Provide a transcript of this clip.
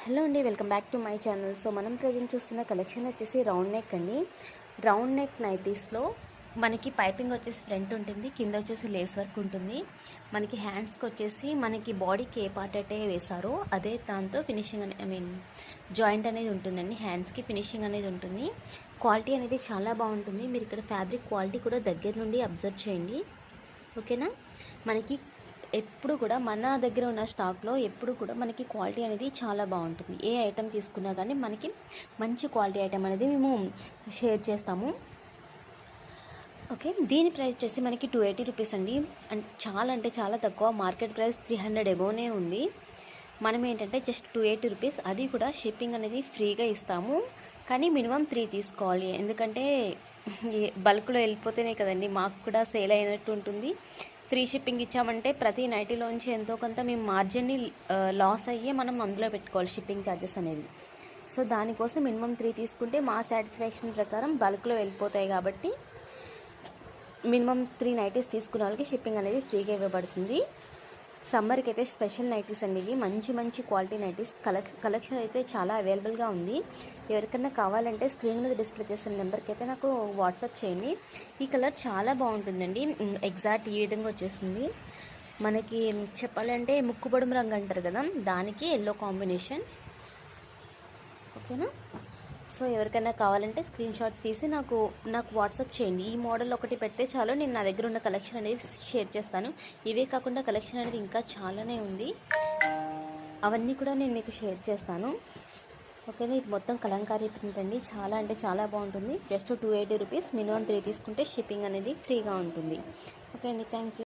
Hello అండి, welcome back to my channel. So మనం present చూస్తున్న కలెక్షన్ వచ్చేసి రౌండ్ నెక్ అండి. రౌండ్ నెక్ నైటీస్లో మనకి పైపింగ్ వచ్చేసి ఫ్రంట్ ఉంటుంది, కింద వచ్చేసి లేస్ వర్క్ ఉంటుంది. మనకి హ్యాండ్స్కి వచ్చేసి మనకి బాడీకి ఏ పార్ట్ అయితే వేసారో అదే దాంతో ఫినిషింగ్ జాయింట్ అనేది ఉంటుందండి. హ్యాండ్స్కి ఫినిషింగ్ అనేది ఉంటుంది. క్వాలిటీ అనేది చాలా బాగుంటుంది. మీరు ఇక్కడ ఫ్యాబ్రిక్ క్వాలిటీ కూడా దగ్గర నుండి అబ్జర్వ్ చేయండి, ఓకేనా. మనకి ఎప్పుడు కూడా మన దగ్గర ఉన్న స్టాక్లో ఎప్పుడు కూడా మనకి క్వాలిటీ అనేది చాలా బాగుంటుంది. ఏ ఐటెం తీసుకున్నా కానీ మనకి మంచి క్వాలిటీ ఐటెం అనేది మేము షేర్ చేస్తాము, ఓకే. దీని ప్రైస్ వచ్చేసి మనకి 280 రూపీస్ అండి. అంటే చాలా తక్కువ. మార్కెట్ ప్రైస్ 300 ఎబోనే ఉంది. మనం ఏంటంటే జస్ట్ 280 రూపీస్, అది కూడా షిప్పింగ్ అనేది ఫ్రీగా ఇస్తాము. కానీ మినిమం 3 తీసుకోవాలి, ఎందుకంటే బల్క్లో వెళ్ళిపోతేనే కదండి మాకు కూడా సేల్ అయినట్టు ఉంటుంది. ఫ్రీ షిప్పింగ్ ఇచ్చామంటే ప్రతి నైటీలోంచి ఎంతో కొంత మేము మార్జిన్ని లాస్ అయ్యే మనం అందులో పెట్టుకోవాలి షిప్పింగ్ ఛార్జెస్ అనేవి. సో దానికోసం మినిమం 3 తీసుకుంటే మా సాటిస్ఫాక్షన్ ప్రకారం బల్క్లో వెళ్ళిపోతాయి కాబట్టి మినిమం 3 నైటీస్ తీసుకున్న వాళ్ళకి షిప్పింగ్ అనేది ఫ్రీగా ఇవ్వబడుతుంది. సమ్మర్కి అయితే స్పెషల్ నైటీస్ అండి ఇవి. మంచి క్వాలిటీ నైటీస్ కలెక్షన్ అయితే చాలా అవైలబుల్గా ఉంది. ఎవరికైనా కావాలంటే స్క్రీన్ మీద డిస్ప్లే చేస్తున్న నెంబర్కి అయితే నాకు వాట్సాప్ చేయండి. ఈ కలర్ చాలా బాగుంటుందండి. ఎగ్జాక్ట్ ఈ విధంగా వచ్చేస్తుంది. మనకి చెప్పాలంటే ముక్కుపొడుము రంగు అంటారు కదా, దానికి ఎల్లో కాంబినేషన్, ఓకేనా. సో ఎవరికైనా కావాలంటే స్క్రీన్ షాట్ తీసి నాకు వాట్సాప్ చేయండి. ఈ మోడల్ ఒకటి పెడితే చాలు, నేను నా దగ్గర ఉన్న కలెక్షన్ అనేది షేర్ చేస్తాను. ఇవే కాకుండా కలెక్షన్ అనేది ఇంకా చాలానే ఉంది, అవన్నీ కూడా నేను మీకు షేర్ చేస్తాను, ఓకేనా. ఇది మొత్తం కలంకారీ ప్రింట్ అండి. చాలా బాగుంటుంది. జస్ట్ 280 రూపీస్, మినిమం 3 తీసుకుంటే షిప్పింగ్ అనేది ఫ్రీగా ఉంటుంది, ఓకే అండి. Thank you.